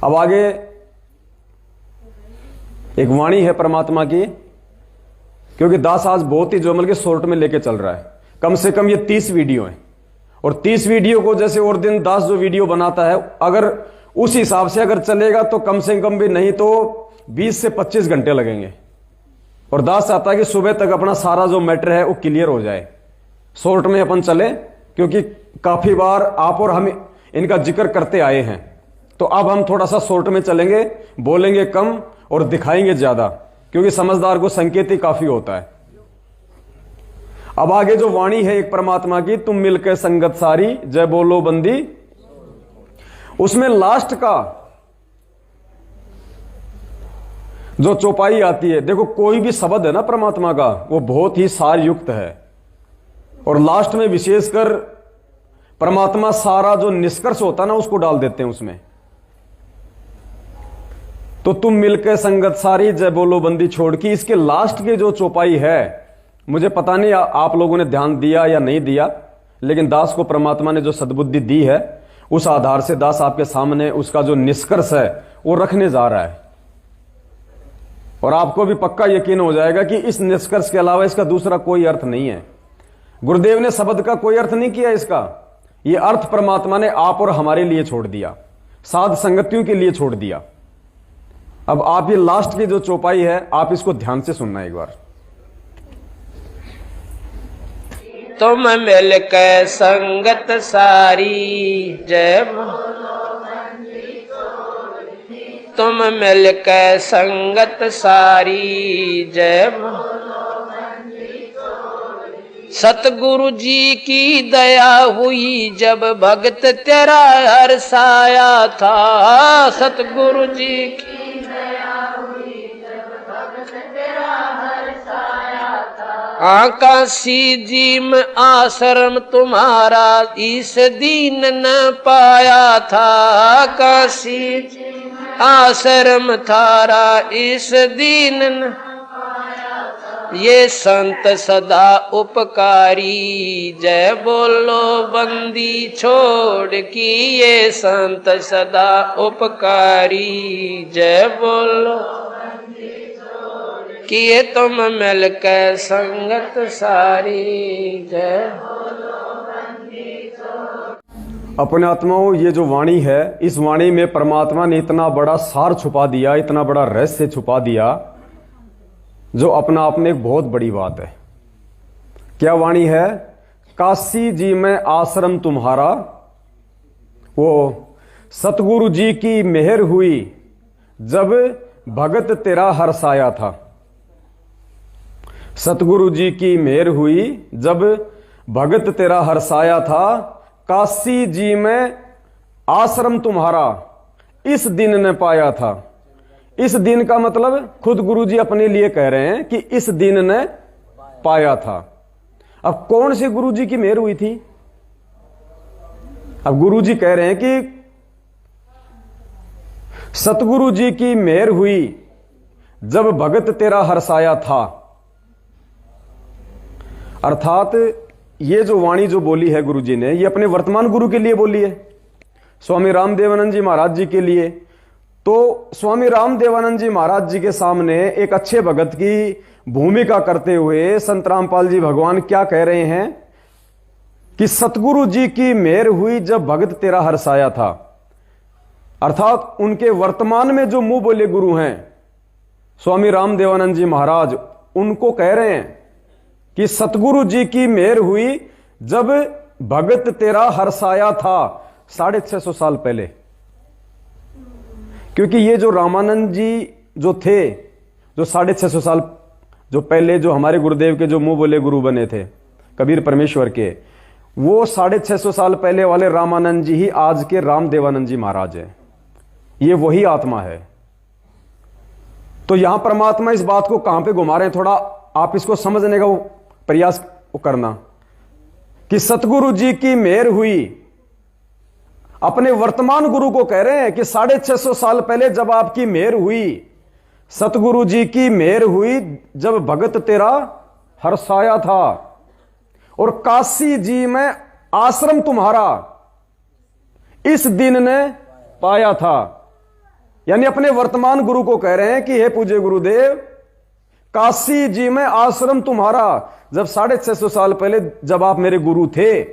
अब आगे एक वाणी है परमात्मा की, क्योंकि दास आज बहुत ही जो मतलब शॉर्ट में लेके चल रहा है। कम से कम ये 30 वीडियो है, और 30 वीडियो को जैसे और दिन दास जो वीडियो बनाता है, अगर उस हिसाब से अगर चलेगा तो कम से कम भी नहीं तो 20 से 25 घंटे लगेंगे। और दास चाहता है कि सुबह तक अपना सारा जो मैटर है वो क्लियर हो जाए। शॉर्ट में अपन चले, क्योंकि काफी बार आप और हम इनका जिक्र करते आए हैं, तो अब हम थोड़ा सा शॉर्ट में चलेंगे, बोलेंगे कम और दिखाएंगे ज्यादा, क्योंकि समझदार को संकेत ही काफी होता है। अब आगे जो वाणी है एक परमात्मा की, तुम मिलकर संगत सारी जय बोलो बंदी, उसमें लास्ट का जो चौपाई आती है, देखो कोई भी शब्द है ना परमात्मा का, वो बहुत ही सार युक्त है। और लास्ट में विशेषकर परमात्मा सारा जो निष्कर्ष होता है ना उसको डाल देते हैं उसमें। तो तुम मिलकर संगत सारी जय बोलो बंदी छोड़ की, इसके लास्ट की जो चौपाई है, मुझे पता नहीं आप लोगों ने ध्यान दिया या नहीं दिया, लेकिन दास को परमात्मा ने जो सद्बुद्धि दी है उस आधार से दास आपके सामने उसका जो निष्कर्ष है वो रखने जा रहा है। और आपको भी पक्का यकीन हो जाएगा कि इस निष्कर्ष के अलावा इसका दूसरा कोई अर्थ नहीं है। गुरुदेव ने शब्द का कोई अर्थ नहीं किया इसका, यह अर्थ परमात्मा ने आप और हमारे लिए छोड़ दिया, साध संगतियों के लिए छोड़ दिया। अब आप ये लास्ट की जो चौपाई है, आप इसको ध्यान से सुनना एक बार। तुम मिलकर संगत सारी जय, तुम मिलकर संगत सारी जय, सतगुरु जी की दया हुई जब भगत तेरा हर्षाया था, सतगुरु जी की दया हुई जब भगत तेरा हर्षाया था। काशी जी में आश्रम तुम्हारा इस दीन न पाया था, काशी जी आश्रम थारा इस दीन न, ये संत सदा उपकारी जय बोलो बंदी छोड़ की, ये संत सदा उपकारी जय बोलो किए तुम मिलकर संगत सारी जय। अपने आत्माओं, ये जो वाणी है, इस वाणी में परमात्मा ने इतना बड़ा सार छुपा दिया, इतना बड़ा रहस्य छुपा दिया, जो अपना आप में एक बहुत बड़ी बात है। क्या वाणी है? काशी जी में आश्रम तुम्हारा, वो सतगुरु जी की मेहर हुई जब भगत तेरा हर्षाया था। सतगुरु जी की मेहर हुई जब भगत तेरा हर्षाया था, काशी जी में आश्रम तुम्हारा इस दिन ने पाया था। इस दिन का मतलब खुद गुरु जी अपने लिए कह रहे हैं कि इस दिन ने पाया था। अब कौन से गुरु जी की मेहर हुई थी? अब गुरु जी कह रहे हैं कि सतगुरु जी की मेहर हुई जब भगत तेरा हर्षाया था। अर्थात ये जो वाणी जो बोली है गुरु जी ने, ये अपने वर्तमान गुरु के लिए बोली है, स्वामी रामदेवानंद जी महाराज जी के लिए। तो स्वामी रामदेवानंद जी महाराज जी के सामने एक अच्छे भगत की भूमिका करते हुए संत रामपाल जी भगवान क्या कह रहे हैं कि सतगुरु जी की मेहर हुई जब भगत तेरा हर्षाया था। अर्थात उनके वर्तमान में जो मुंह बोले गुरु हैं स्वामी रामदेवानंद जी महाराज, उनको कह रहे हैं कि सतगुरु जी की मेहर हुई जब भगत तेरा हर्षाया था, 650 साल पहले। क्योंकि ये जो रामानंद जी जो थे, जो 650 साल जो पहले जो हमारे गुरुदेव के जो मुंह बोले गुरु बने थे कबीर परमेश्वर के, वो 650 साल पहले वाले रामानंद जी ही आज के रामदेवानंद जी महाराज है। ये वही आत्मा है। तो यहां परमात्मा इस बात को कहां पे घुमा रहे हैं, थोड़ा आप इसको समझने का वो प्रयास करना कि सतगुरु जी की मेहर हुई, अपने वर्तमान गुरु को कह रहे हैं कि 650 साल पहले जब आपकी मेहर हुई, सतगुरु जी की मेहर हुई जब भगत तेरा हर्षाया था, और काशी जी में आश्रम तुम्हारा इस दिन ने पाया था। यानी अपने वर्तमान गुरु को कह रहे हैं कि हे पूज्य गुरुदेव, काशी जी में आश्रम तुम्हारा, जब 650 साल पहले जब आप मेरे गुरु थे,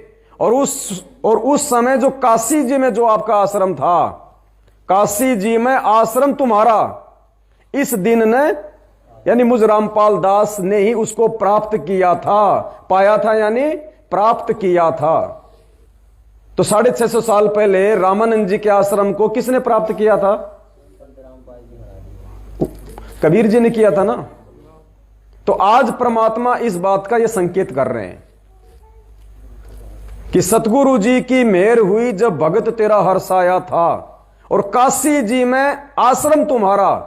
और उस समय जो काशी जी में जो आपका आश्रम था, काशी जी में आश्रम तुम्हारा, इस दिन ने, यानी मुझ रामपाल दास ने ही उसको प्राप्त किया था, पाया था यानी प्राप्त किया था। तो 650 साल पहले रामानंद जी के आश्रम को किसने प्राप्त किया था? कबीर जी ने किया था ना। तो आज परमात्मा इस बात का यह संकेत कर रहे हैं कि सतगुरु जी की मेहर हुई जब भगत तेरा हर्षाया था, और काशी जी में आश्रम तुम्हारा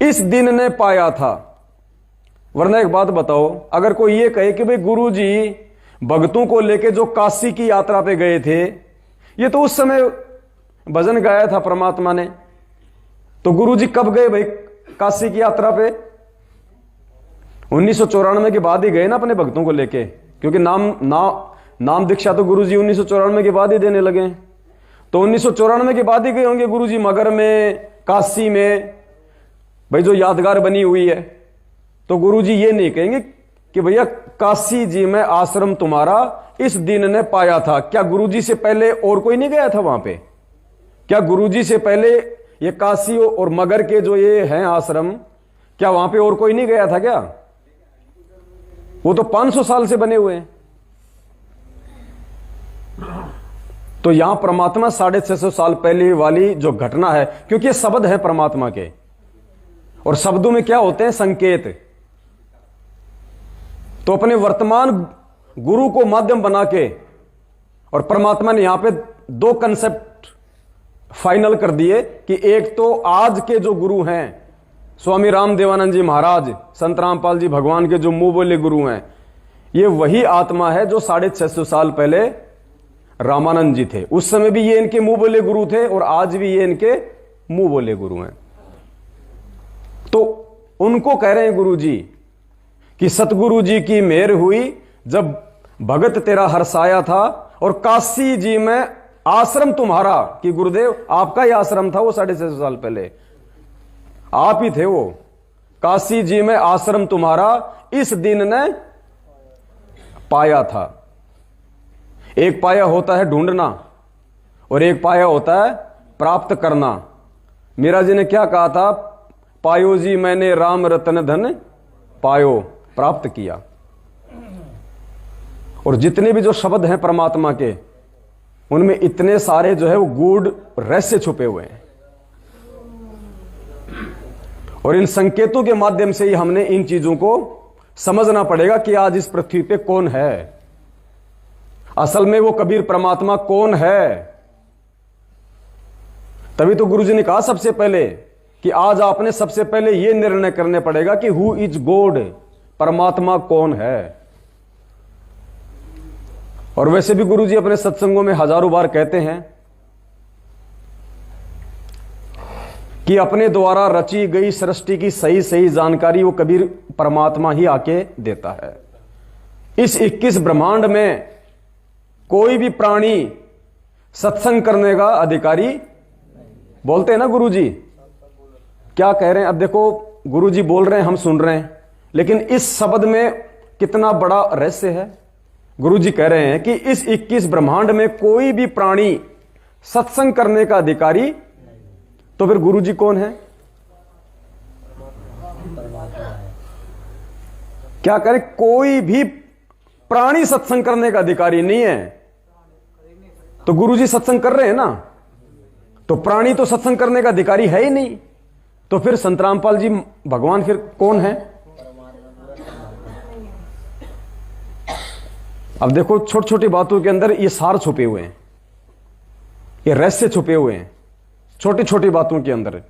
इस दिन ने पाया था। वरना एक बात बताओ, अगर कोई ये कहे कि भाई गुरु जी भक्तों को लेके जो काशी की यात्रा पे गए थे, ये तो उस समय भजन गाया था परमात्मा ने, तो गुरु जी कब गए भाई काशी की यात्रा पे? 1994 के बाद ही गए ना अपने भक्तों को लेके, क्योंकि नाम दीक्षा तो गुरु जी 1994 के बाद ही देने लगे। तो 1994 के बाद ही गए होंगे गुरु जी मगर में, काशी में, भाई जो यादगार बनी हुई है। तो गुरु जी ये नहीं कहेंगे कि भैया काशी जी में आश्रम तुम्हारा इस दिन ने पाया था। क्या गुरु जी से पहले और कोई नहीं गया था वहां पे? क्या गुरु जी से पहले ये काशी और मगर के जो ये हैं आश्रम, क्या वहां पे और कोई नहीं गया था क्या? वो तो 500 साल से बने हुए हैं। तो यहां परमात्मा 650 साल पहले वाली जो घटना है, क्योंकि ये शब्द है परमात्मा के, और शब्दों में क्या होते हैं? संकेत। तो अपने वर्तमान गुरु को माध्यम बना के, और परमात्मा ने यहां पे दो कंसेप्ट फाइनल कर दिए कि एक तो आज के जो गुरु हैं, स्वामी रामदेवानंद जी महाराज, संत रामपाल जी भगवान के जो मुंह बोले गुरु हैं, ये वही आत्मा है जो 650 साल पहले रामानंद जी थे। उस समय भी ये इनके मुंह बोले गुरु थे, और आज भी ये इनके मुंह बोले गुरु हैं। तो उनको कह रहे हैं गुरु जी कि सतगुरु जी की मेहर हुई जब भगत तेरा हर्षाया था, और काशी जी में आश्रम तुम्हारा, कि गुरुदेव आपका ही आश्रम था वो 650 साल पहले, आप ही थे वो। काशी जी में आश्रम तुम्हारा इस दिन ने पाया था। एक पाया होता है ढूंढना, और एक पाया होता है प्राप्त करना। मीरा जी ने क्या कहा था? पायो जी मैंने राम रतन धन पायो, प्राप्त किया। और जितने भी जो शब्द हैं परमात्मा के, उनमें इतने सारे जो है वो गूढ़ रहस्य छुपे हुए हैं, और इन संकेतों के माध्यम से ही हमने इन चीजों को समझना पड़ेगा कि आज इस पृथ्वी पे कौन है, असल में वो कबीर परमात्मा कौन है। तभी तो गुरुजी ने कहा सबसे पहले कि आज आपने सबसे पहले यह निर्णय करने पड़ेगा कि हु इज गॉड, परमात्मा कौन है। और वैसे भी गुरुजी अपने सत्संगों में हजारों बार कहते हैं कि अपने द्वारा रची गई सृष्टि की सही सही जानकारी वो कबीर परमात्मा ही आके देता है। इस 21 ब्रह्मांड में कोई भी प्राणी सत्संग करने का अधिकारी, बोलते हैं ना गुरुजी, क्या कह रहे हैं? अब देखो गुरुजी बोल रहे हैं, हम सुन रहे हैं, लेकिन इस शब्द में कितना बड़ा रहस्य है। गुरुजी कह रहे हैं कि इस 21 ब्रह्मांड में कोई भी प्राणी सत्संग करने का अधिकारी, तो फिर गुरुजी कौन है? क्या करें? कोई भी प्राणी सत्संग करने का अधिकारी नहीं है। तो गुरुजी सत्संग कर रहे हैं ना, तो प्राणी तो सत्संग करने का अधिकारी है ही नहीं। तो फिर संत रामपाल जी भगवान फिर कौन है? अब देखो छोटी छोटी बातों के अंदर ये सार छुपे हुए हैं, ये रहस्य छुपे हुए हैं छोटी छोटी बातों के अंदर।